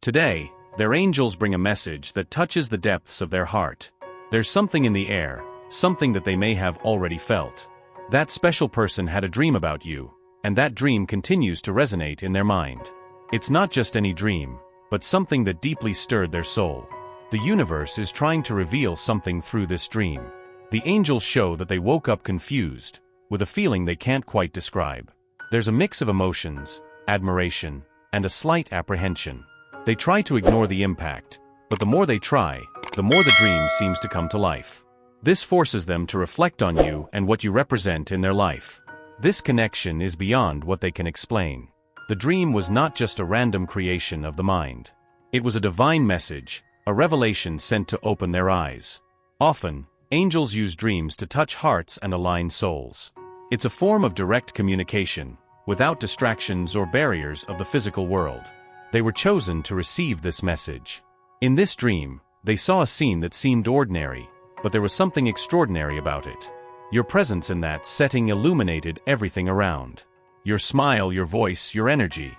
Today, their angels bring a message that touches the depths of their heart. There's something in the air, something that they may have already felt. That special person had a dream about you, and that dream continues to resonate in their mind. It's not just any dream, but something that deeply stirred their soul. The universe is trying to reveal something through this dream. The angels show that they woke up confused, with a feeling they can't quite describe. There's a mix of emotions, admiration, and a slight apprehension. They try to ignore the impact, but the more they try, the more the dream seems to come to life. This forces them to reflect on you and what you represent in their life. This connection is beyond what they can explain. The dream was not just a random creation of the mind. It was a divine message, a revelation sent to open their eyes. Often, angels use dreams to touch hearts and align souls. It's a form of direct communication, without distractions or barriers of the physical world. They were chosen to receive this message. In this dream, they saw a scene that seemed ordinary, but there was something extraordinary about it. Your presence in that setting illuminated everything around. Your smile, your voice, your energy.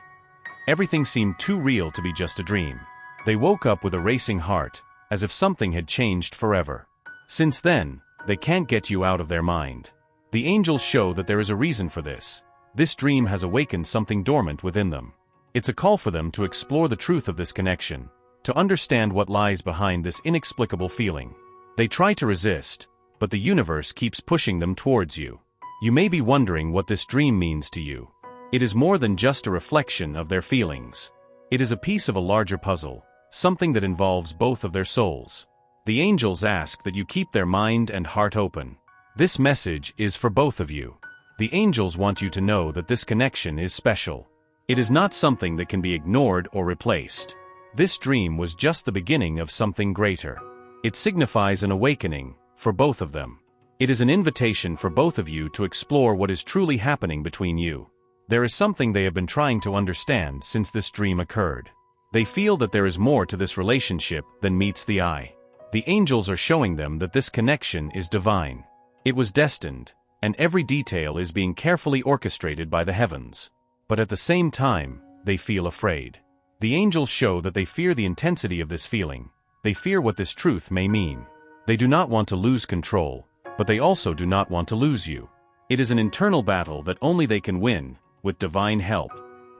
Everything seemed too real to be just a dream. They woke up with a racing heart, as if something had changed forever. Since then, they can't get you out of their mind. The angels show that there is a reason for this. This dream has awakened something dormant within them. It's a call for them to explore the truth of this connection, to understand what lies behind this inexplicable feeling. They try to resist, but the universe keeps pushing them towards you. You may be wondering what this dream means to you. It is more than just a reflection of their feelings. It is a piece of a larger puzzle, something that involves both of their souls. The angels ask that you keep their mind and heart open. This message is for both of you. The angels want you to know that this connection is special. It is not something that can be ignored or replaced. This dream was just the beginning of something greater. It signifies an awakening, for both of them. It is an invitation for both of you to explore what is truly happening between you. There is something they have been trying to understand since this dream occurred. They feel that there is more to this relationship than meets the eye. The angels are showing them that this connection is divine. It was destined, and every detail is being carefully orchestrated by the heavens. But at the same time, they feel afraid. The angels show that they fear the intensity of this feeling. They fear what this truth may mean. They do not want to lose control, but they also do not want to lose you. It is an internal battle that only they can win, with divine help.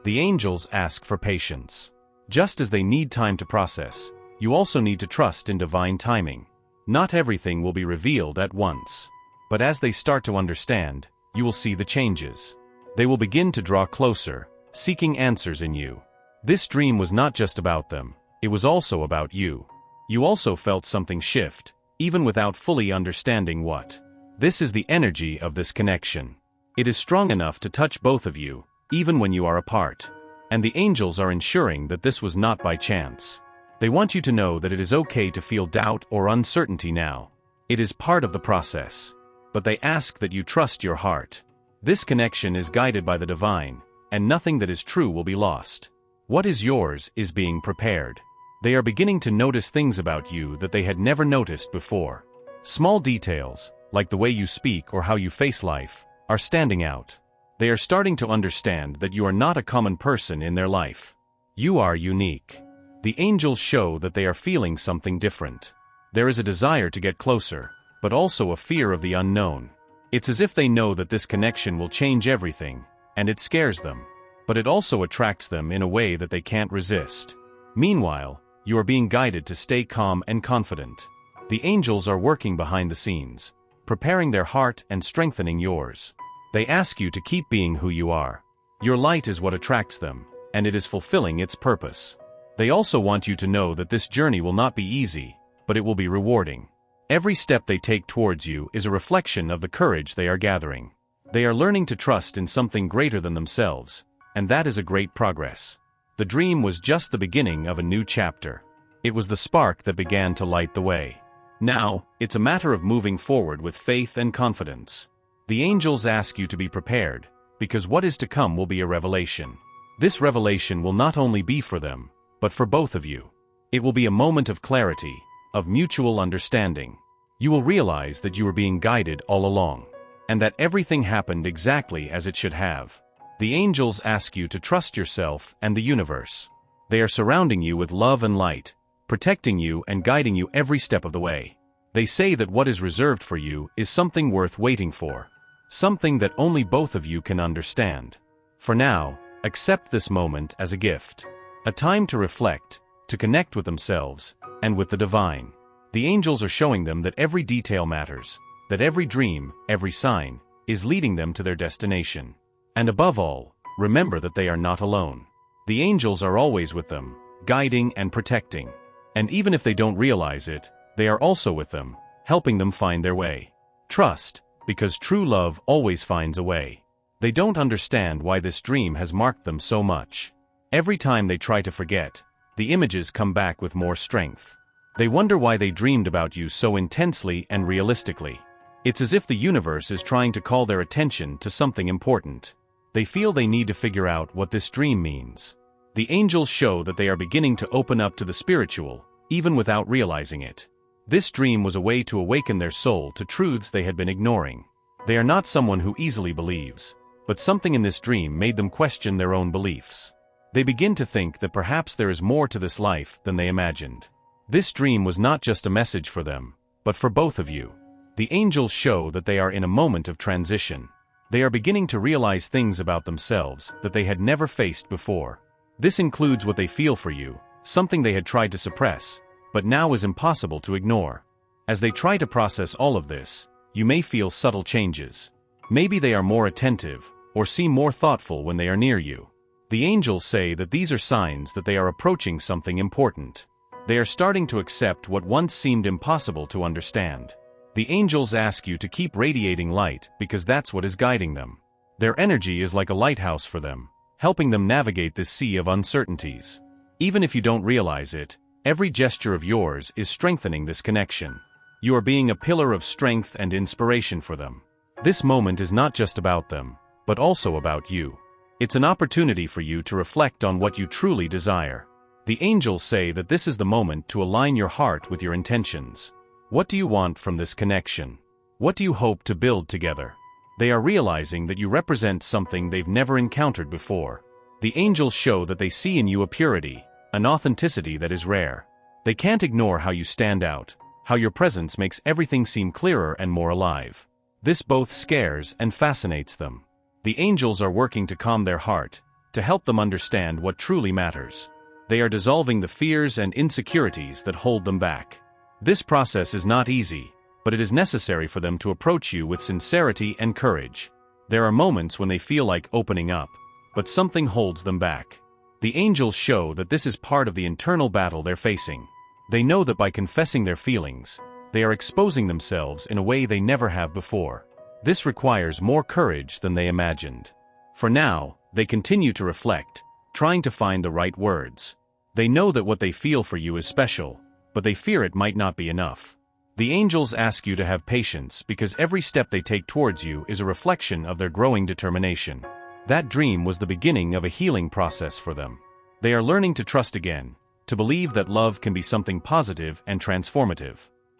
The angels ask for patience. Just as they need time to process, you also need to trust in divine timing. Not everything will be revealed at once. But as they start to understand, you will see the changes. They will begin to draw closer, seeking answers in you. This dream was not just about them, it was also about you. You also felt something shift, even without fully understanding what. This is the energy of this connection. It is strong enough to touch both of you, even when you are apart. And the angels are ensuring that this was not by chance. They want you to know that it is okay to feel doubt or uncertainty now. It is part of the process. But they ask that you trust your heart. This connection is guided by the divine, and nothing that is true will be lost. What is yours is being prepared. They are beginning to notice things about you that they had never noticed before. Small details, like the way you speak or how you face life, are standing out. They are starting to understand that you are not a common person in their life. You are unique. The angels show that they are feeling something different. There is a desire to get closer, but also a fear of the unknown. It's as if they know that this connection will change everything, and it scares them. But it also attracts them in a way that they can't resist. Meanwhile, you are being guided to stay calm and confident. The angels are working behind the scenes, preparing their heart and strengthening yours. They ask you to keep being who you are. Your light is what attracts them, and it is fulfilling its purpose. They also want you to know that this journey will not be easy, but it will be rewarding. Every step they take towards you is a reflection of the courage they are gathering. They are learning to trust in something greater than themselves, and that is a great progress. The dream was just the beginning of a new chapter. It was the spark that began to light the way. Now, it's a matter of moving forward with faith and confidence. The angels ask you to be prepared, because what is to come will be a revelation. This revelation will not only be for them, but for both of you. It will be a moment of clarity, of mutual understanding. You will realize that you were being guided all along, and that everything happened exactly as it should have. The angels ask you to trust yourself and the universe. They are surrounding you with love and light, protecting you and guiding you every step of the way. They say that what is reserved for you is something worth waiting for. Something that only both of you can understand. For now, accept this moment as a gift. A time to reflect, to connect with themselves, and with the divine. The angels are showing them that every detail matters, that every dream, every sign, is leading them to their destination. And above all, remember that they are not alone. The angels are always with them, guiding and protecting. And even if they don't realize it, they are also with them, helping them find their way. Trust, because true love always finds a way. They don't understand why this dream has marked them so much. Every time they try to forget, the images come back with more strength. They wonder why they dreamed about you so intensely and realistically. It's as if the universe is trying to call their attention to something important. They feel they need to figure out what this dream means. The angels show that they are beginning to open up to the spiritual, even without realizing it. This dream was a way to awaken their soul to truths they had been ignoring. They are not someone who easily believes, but something in this dream made them question their own beliefs. They begin to think that perhaps there is more to this life than they imagined. This dream was not just a message for them, but for both of you. The angels show that they are in a moment of transition. They are beginning to realize things about themselves that they had never faced before. This includes what they feel for you, something they had tried to suppress, but now is impossible to ignore. As they try to process all of this, you may feel subtle changes. Maybe they are more attentive, or seem more thoughtful when they are near you. The angels say that these are signs that they are approaching something important. They are starting to accept what once seemed impossible to understand. The angels ask you to keep radiating light because that's what is guiding them. Their energy is like a lighthouse for them, helping them navigate this sea of uncertainties. Even if you don't realize it, every gesture of yours is strengthening this connection. You are being a pillar of strength and inspiration for them. This moment is not just about them, but also about you. It's an opportunity for you to reflect on what you truly desire. The angels say that this is the moment to align your heart with your intentions. What do you want from this connection? What do you hope to build together? They are realizing that you represent something they've never encountered before. The angels show that they see in you a purity, an authenticity that is rare. They can't ignore how you stand out, how your presence makes everything seem clearer and more alive. This both scares and fascinates them. The angels are working to calm their heart, to help them understand what truly matters. They are dissolving the fears and insecurities that hold them back. This process is not easy, but it is necessary for them to approach you with sincerity and courage. There are moments when they feel like opening up, but something holds them back. The angels show that this is part of the internal battle they're facing. They know that by confessing their feelings, they are exposing themselves in a way they never have before. This requires more courage than they imagined. For now, they continue to reflect, trying to find the right words. They know that what they feel for you is special, but they fear it might not be enough. The angels ask you to have patience because every step they take towards you is a reflection of their growing determination. That dream was the beginning of a healing process for them. They are learning to trust again, to believe that love can be something positive and transformative.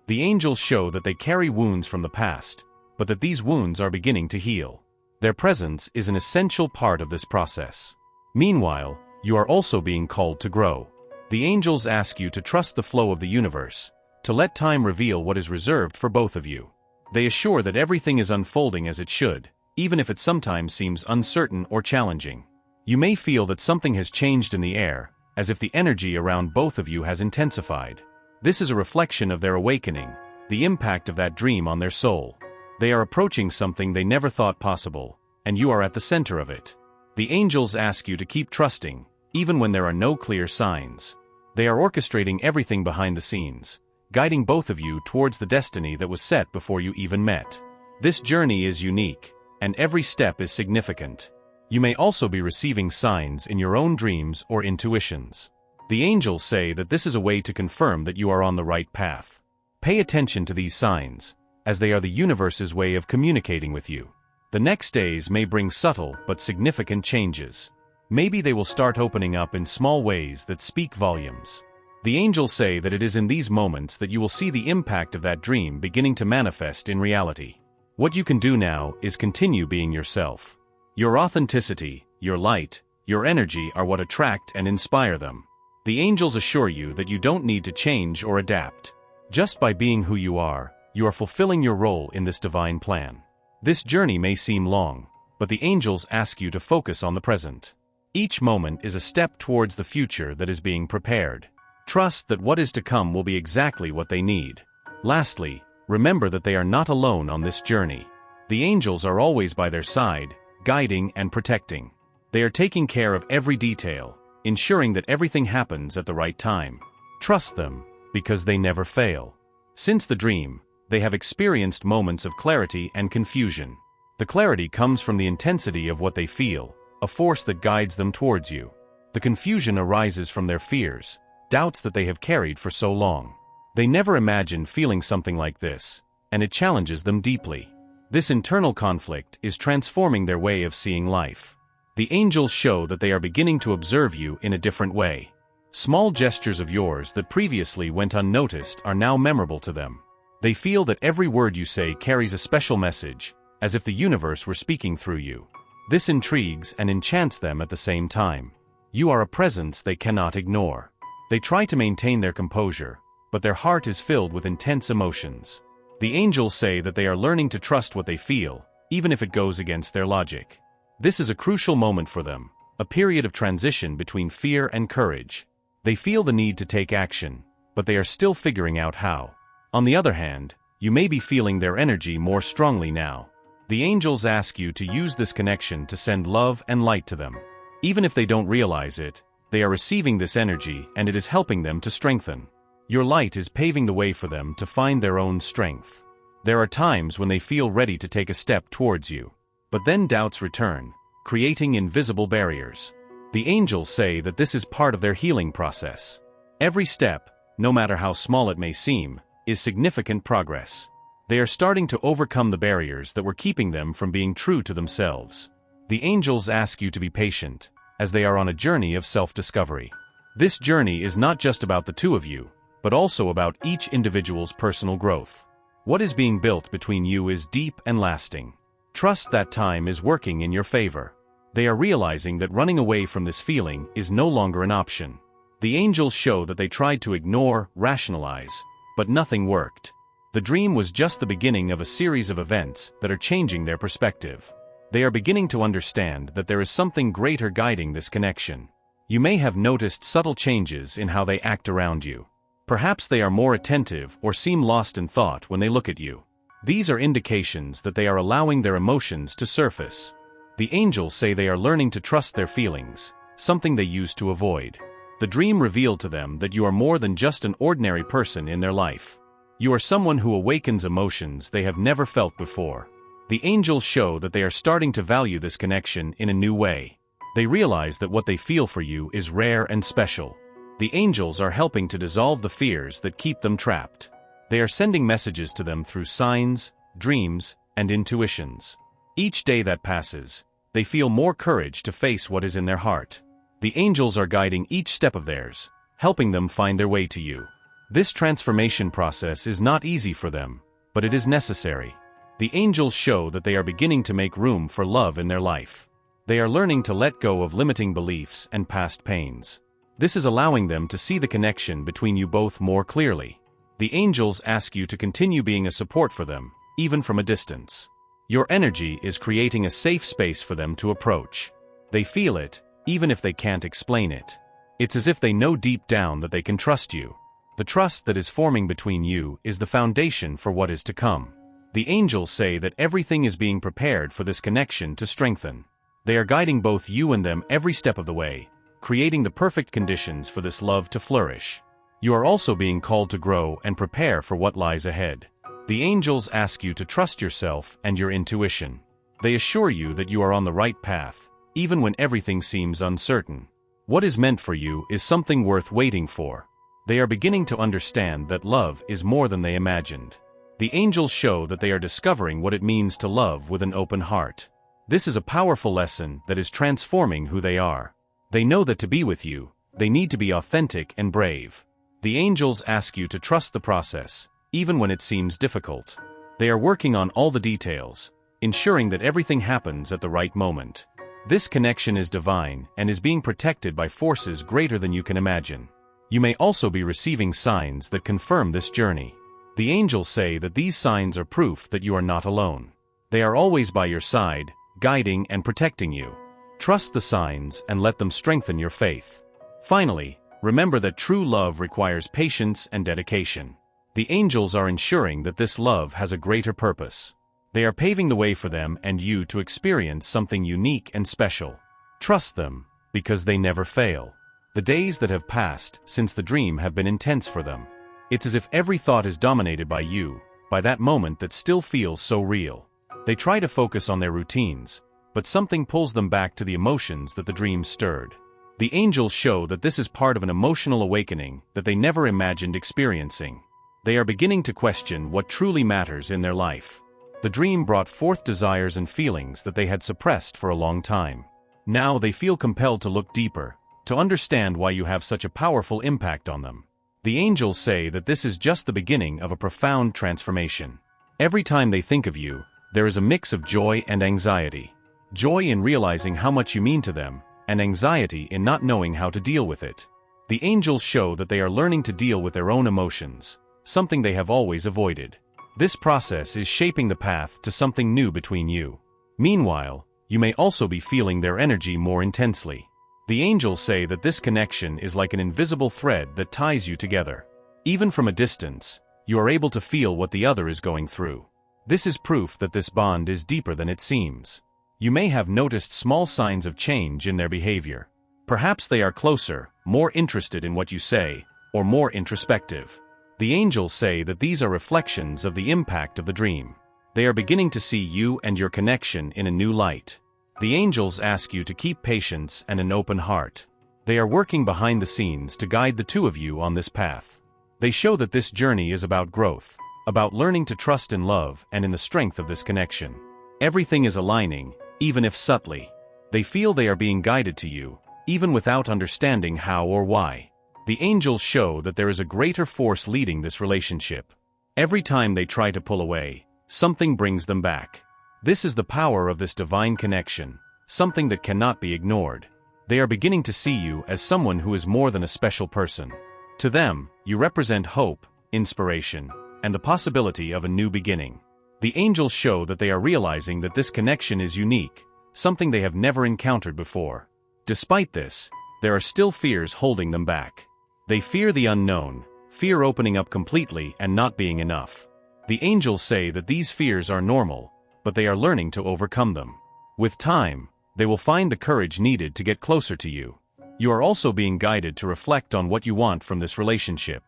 The angels show that they carry wounds from the past, but that these wounds are beginning to heal. Their presence is an essential part of this process. Meanwhile, you are also being called to grow. The angels ask you to trust the flow of the universe, to let time reveal what is reserved for both of you. They assure that everything is unfolding as it should, even if it sometimes seems uncertain or challenging. You may feel that something has changed in the air, as if the energy around both of you has intensified. This is a reflection of their awakening, the impact of that dream on their soul. They are approaching something they never thought possible, and you are at the center of it. The angels ask you to keep trusting, even when there are no clear signs. They are orchestrating everything behind the scenes, guiding both of you towards the destiny that was set before you even met. This journey is unique, and every step is significant. You may also be receiving signs in your own dreams or intuitions. The angels say that this is a way to confirm that you are on the right path. Pay attention to these signs, as they are the universe's way of communicating with you. The next days may bring subtle but significant changes. Maybe they will start opening up in small ways that speak volumes. The angels say that it is in these moments that you will see the impact of that dream beginning to manifest in reality. What you can do now is continue being yourself. Your authenticity, your light, your energy are what attract and inspire them. The angels assure you that you don't need to change or adapt. Just by being who you are fulfilling your role in this divine plan. This journey may seem long, but the angels ask you to focus on the present. Each moment is a step towards the future that is being prepared. Trust that what is to come will be exactly what they need. Lastly, remember that they are not alone on this journey. The angels are always by their side, guiding and protecting. They are taking care of every detail, ensuring that everything happens at the right time. Trust them, because they never fail. Since the dream, they have experienced moments of clarity and confusion. The clarity comes from the intensity of what they feel, a force that guides them towards you. The confusion arises from their fears, doubts that they have carried for so long. They never imagined feeling something like this, and it challenges them deeply. This internal conflict is transforming their way of seeing life. The angels show that they are beginning to observe you in a different way. Small gestures of yours that previously went unnoticed are now memorable to them. They feel that every word you say carries a special message, as if the universe were speaking through you. This intrigues and enchants them at the same time. You are a presence they cannot ignore. They try to maintain their composure, but their heart is filled with intense emotions. The angels say that they are learning to trust what they feel, even if it goes against their logic. This is a crucial moment for them, a period of transition between fear and courage. They feel the need to take action, but they are still figuring out how. On the other hand, you may be feeling their energy more strongly now. The angels ask you to use this connection to send love and light to them. Even if they don't realize it, they are receiving this energy and it is helping them to strengthen. Your light is paving the way for them to find their own strength. There are times when they feel ready to take a step towards you. But then doubts return, creating invisible barriers. The angels say that this is part of their healing process. Every step, no matter how small it may seem, is significant progress. They are starting to overcome the barriers that were keeping them from being true to themselves. The angels ask you to be patient, as they are on a journey of self-discovery. This journey is not just about the two of you, but also about each individual's personal growth. What is being built between you is deep and lasting. Trust that time is working in your favor. They are realizing that running away from this feeling is no longer an option. The angels show that they tried to ignore, rationalize, but nothing worked. The dream was just the beginning of a series of events that are changing their perspective. They are beginning to understand that there is something greater guiding this connection. You may have noticed subtle changes in how they act around you. Perhaps they are more attentive or seem lost in thought when they look at you. These are indications that they are allowing their emotions to surface. The angels say they are learning to trust their feelings, something they used to avoid. The dream revealed to them that you are more than just an ordinary person in their life. You are someone who awakens emotions they have never felt before. The angels show that they are starting to value this connection in a new way. They realize that what they feel for you is rare and special. The angels are helping to dissolve the fears that keep them trapped. They are sending messages to them through signs, dreams, and intuitions. Each day that passes, they feel more courage to face what is in their heart. The angels are guiding each step of theirs, helping them find their way to you. This transformation process is not easy for them, but it is necessary. The angels show that they are beginning to make room for love in their life. They are learning to let go of limiting beliefs and past pains. This is allowing them to see the connection between you both more clearly. The angels ask you to continue being a support for them, even from a distance. Your energy is creating a safe space for them to approach. They feel it, even if they can't explain it. It's as if they know deep down that they can trust you. The trust that is forming between you is the foundation for what is to come. The angels say that everything is being prepared for this connection to strengthen. They are guiding both you and them every step of the way, creating the perfect conditions for this love to flourish. You are also being called to grow and prepare for what lies ahead. The angels ask you to trust yourself and your intuition. They assure you that you are on the right path, even when everything seems uncertain. What is meant for you is something worth waiting for. They are beginning to understand that love is more than they imagined. The angels show that they are discovering what it means to love with an open heart. This is a powerful lesson that is transforming who they are. They know that to be with you, they need to be authentic and brave. The angels ask you to trust the process, even when it seems difficult. They are working on all the details, ensuring that everything happens at the right moment. This connection is divine and is being protected by forces greater than you can imagine. You may also be receiving signs that confirm this journey. The angels say that these signs are proof that you are not alone. They are always by your side, guiding and protecting you. Trust the signs and let them strengthen your faith. Finally, remember that true love requires patience and dedication. The angels are ensuring that this love has a greater purpose. They are paving the way for them and you to experience something unique and special. Trust them, because they never fail. The days that have passed since the dream have been intense for them. It's as if every thought is dominated by you, by that moment that still feels so real. They try to focus on their routines, but something pulls them back to the emotions that the dream stirred. The angels show that this is part of an emotional awakening that they never imagined experiencing. They are beginning to question what truly matters in their life. The dream brought forth desires and feelings that they had suppressed for a long time. Now they feel compelled to look deeper, to understand why you have such a powerful impact on them. The angels say that this is just the beginning of a profound transformation. Every time they think of you, there is a mix of joy and anxiety. Joy in realizing how much you mean to them, and anxiety in not knowing how to deal with it. The angels show that they are learning to deal with their own emotions, something they have always avoided. This process is shaping the path to something new between you. Meanwhile, you may also be feeling their energy more intensely. The angels say that this connection is like an invisible thread that ties you together. Even from a distance, you are able to feel what the other is going through. This is proof that this bond is deeper than it seems. You may have noticed small signs of change in their behavior. Perhaps they are closer, more interested in what you say, or more introspective. The angels say that these are reflections of the impact of the dream. They are beginning to see you and your connection in a new light. The angels ask you to keep patience and an open heart. They are working behind the scenes to guide the two of you on this path. They show that this journey is about growth, about learning to trust in love and in the strength of this connection. Everything is aligning, even if subtly. They feel they are being guided to you, even without understanding how or why. The angels show that there is a greater force leading this relationship. Every time they try to pull away, something brings them back. This is the power of this divine connection, something that cannot be ignored. They are beginning to see you as someone who is more than a special person. To them, you represent hope, inspiration, and the possibility of a new beginning. The angels show that they are realizing that this connection is unique, something they have never encountered before. Despite this, there are still fears holding them back. They fear the unknown, fear opening up completely and not being enough. The angels say that these fears are normal, but they are learning to overcome them. With time, they will find the courage needed to get closer to you. You are also being guided to reflect on what you want from this relationship.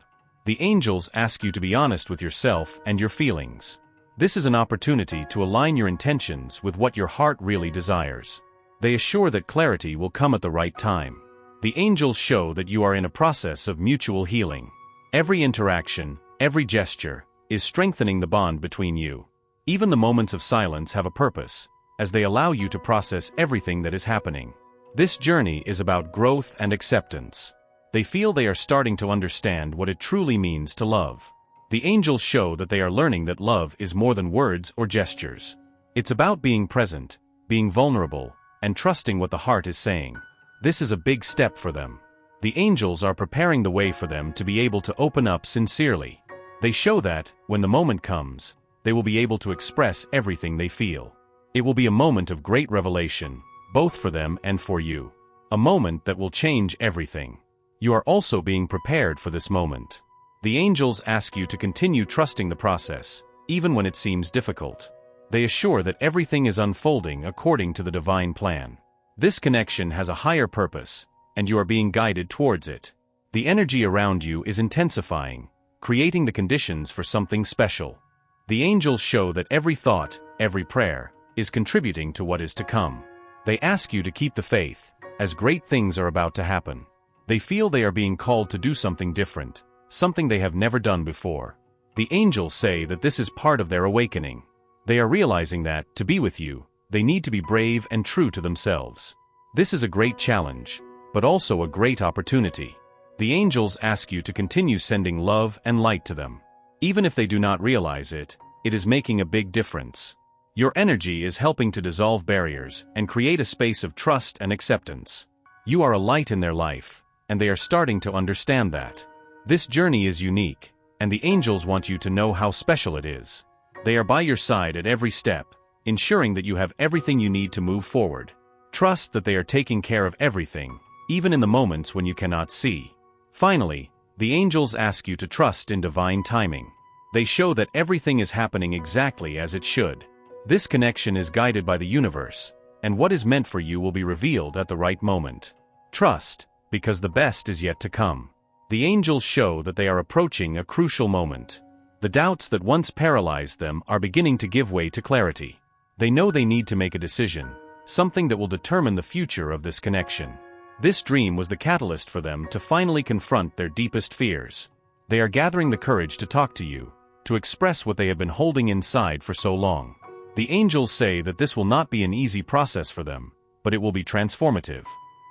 The angels ask you to be honest with yourself and your feelings. This is an opportunity to align your intentions with what your heart really desires. They assure that clarity will come at the right time. The angels show that you are in a process of mutual healing. Every interaction, every gesture, is strengthening the bond between you. Even the moments of silence have a purpose, as they allow you to process everything that is happening. This journey is about growth and acceptance. They feel they are starting to understand what it truly means to love. The angels show that they are learning that love is more than words or gestures. It's about being present, being vulnerable, and trusting what the heart is saying. This is a big step for them. The angels are preparing the way for them to be able to open up sincerely. They show that, when the moment comes, they will be able to express everything they feel. It will be a moment of great revelation, both for them and for you. A moment that will change everything. You are also being prepared for this moment. The angels ask you to continue trusting the process, even when it seems difficult. They assure that everything is unfolding according to the divine plan. This connection has a higher purpose, and you are being guided towards it. The energy around you is intensifying, creating the conditions for something special. The angels show that every thought, every prayer, is contributing to what is to come. They ask you to keep the faith, as great things are about to happen. They feel they are being called to do something different, something they have never done before. The angels say that this is part of their awakening. They are realizing that, to be with you, they need to be brave and true to themselves. This is a great challenge, but also a great opportunity. The angels ask you to continue sending love and light to them. Even if they do not realize it, it is making a big difference. Your energy is helping to dissolve barriers and create a space of trust and acceptance. You are a light in their life, and they are starting to understand that. This journey is unique, and the angels want you to know how special it is. They are by your side at every step, ensuring that you have everything you need to move forward. Trust that they are taking care of everything, even in the moments when you cannot see. Finally, the angels ask you to trust in divine timing. They show that everything is happening exactly as it should. This connection is guided by the universe, and what is meant for you will be revealed at the right moment. Trust, because the best is yet to come. The angels show that they are approaching a crucial moment. The doubts that once paralyzed them are beginning to give way to clarity. They know they need to make a decision, something that will determine the future of this connection. This dream was the catalyst for them to finally confront their deepest fears. They are gathering the courage to talk to you, to express what they have been holding inside for so long. The angels say that this will not be an easy process for them, but it will be transformative.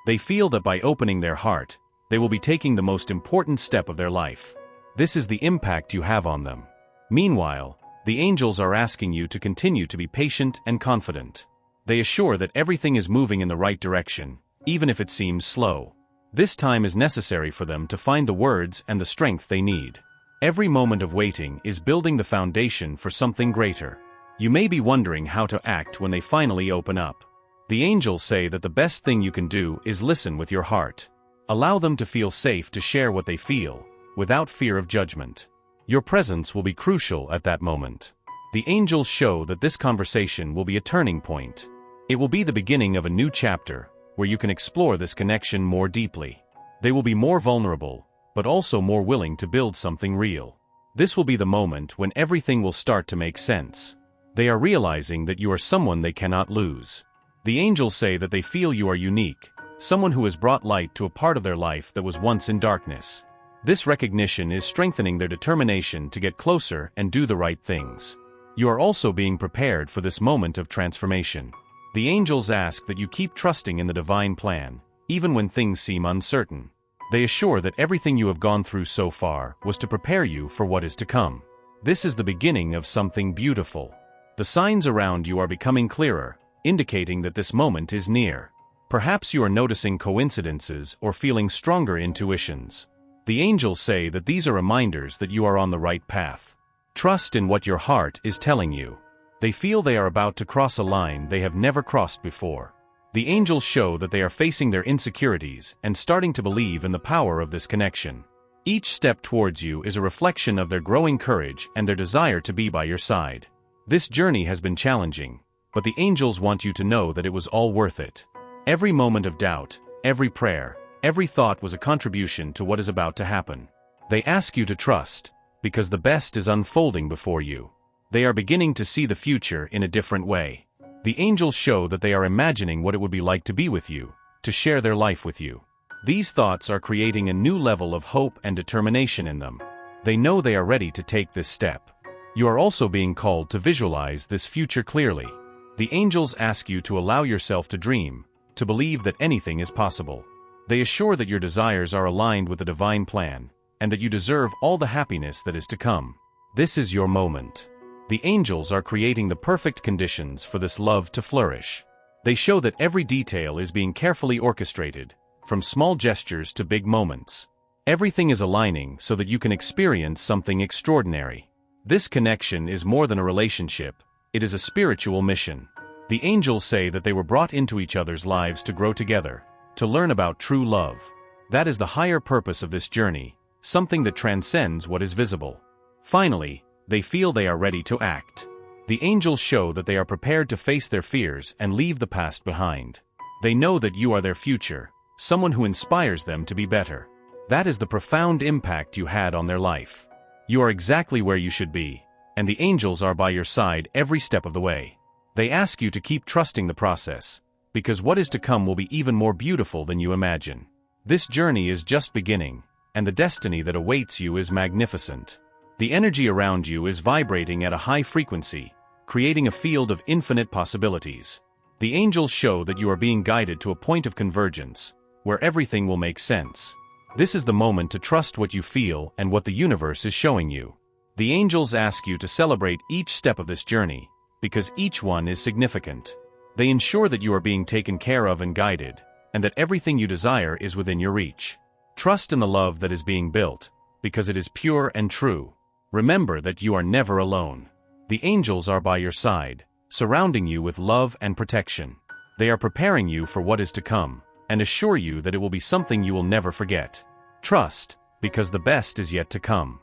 They feel that by opening their heart, they will be taking the most important step of their life. This is the impact you have on them. Meanwhile, the angels are asking you to continue to be patient and confident. They assure that everything is moving in the right direction, even if it seems slow. This time is necessary for them to find the words and the strength they need. Every moment of waiting is building the foundation for something greater. You may be wondering how to act when they finally open up. The angels say that the best thing you can do is listen with your heart. Allow them to feel safe to share what they feel, without fear of judgment. Your presence will be crucial at that moment. The angels show that this conversation will be a turning point. It will be the beginning of a new chapter, where you can explore this connection more deeply. They will be more vulnerable, but also more willing to build something real. This will be the moment when everything will start to make sense. They are realizing that you are someone they cannot lose. The angels say that they feel you are unique, someone who has brought light to a part of their life that was once in darkness. This recognition is strengthening their determination to get closer and do the right things. You are also being prepared for this moment of transformation. The angels ask that you keep trusting in the divine plan, even when things seem uncertain. They assure that everything you have gone through so far was to prepare you for what is to come. This is the beginning of something beautiful. The signs around you are becoming clearer, indicating that this moment is near. Perhaps you are noticing coincidences or feeling stronger intuitions. The angels say that these are reminders that you are on the right path. Trust in what your heart is telling you. They feel they are about to cross a line they have never crossed before. The angels show that they are facing their insecurities and starting to believe in the power of this connection. Each step towards you is a reflection of their growing courage and their desire to be by your side. This journey has been challenging, but the angels want you to know that it was all worth it. Every moment of doubt, every prayer, every thought was a contribution to what is about to happen. They ask you to trust, because the best is unfolding before you. They are beginning to see the future in a different way. The angels show that they are imagining what it would be like to be with you, to share their life with you. These thoughts are creating a new level of hope and determination in them. They know they are ready to take this step. You are also being called to visualize this future clearly. The angels ask you to allow yourself to dream, to believe that anything is possible. They assure that your desires are aligned with the divine plan, and that you deserve all the happiness that is to come. This is your moment. The angels are creating the perfect conditions for this love to flourish. They show that every detail is being carefully orchestrated, from small gestures to big moments. Everything is aligning so that you can experience something extraordinary. This connection is more than a relationship, it is a spiritual mission. The angels say that they were brought into each other's lives to grow together, to learn about true love. That is the higher purpose of this journey, something that transcends what is visible. Finally, they feel they are ready to act. The angels show that they are prepared to face their fears and leave the past behind. They know that you are their future, someone who inspires them to be better. That is the profound impact you had on their life. You are exactly where you should be, and the angels are by your side every step of the way. They ask you to keep trusting the process, because what is to come will be even more beautiful than you imagine. This journey is just beginning, and the destiny that awaits you is magnificent. The energy around you is vibrating at a high frequency, creating a field of infinite possibilities. The angels show that you are being guided to a point of convergence, where everything will make sense. This is the moment to trust what you feel and what the universe is showing you. The angels ask you to celebrate each step of this journey, because each one is significant. They ensure that you are being taken care of and guided, and that everything you desire is within your reach. Trust in the love that is being built, because it is pure and true. Remember that you are never alone. The angels are by your side, surrounding you with love and protection. They are preparing you for what is to come, and assure you that it will be something you will never forget. Trust, because the best is yet to come.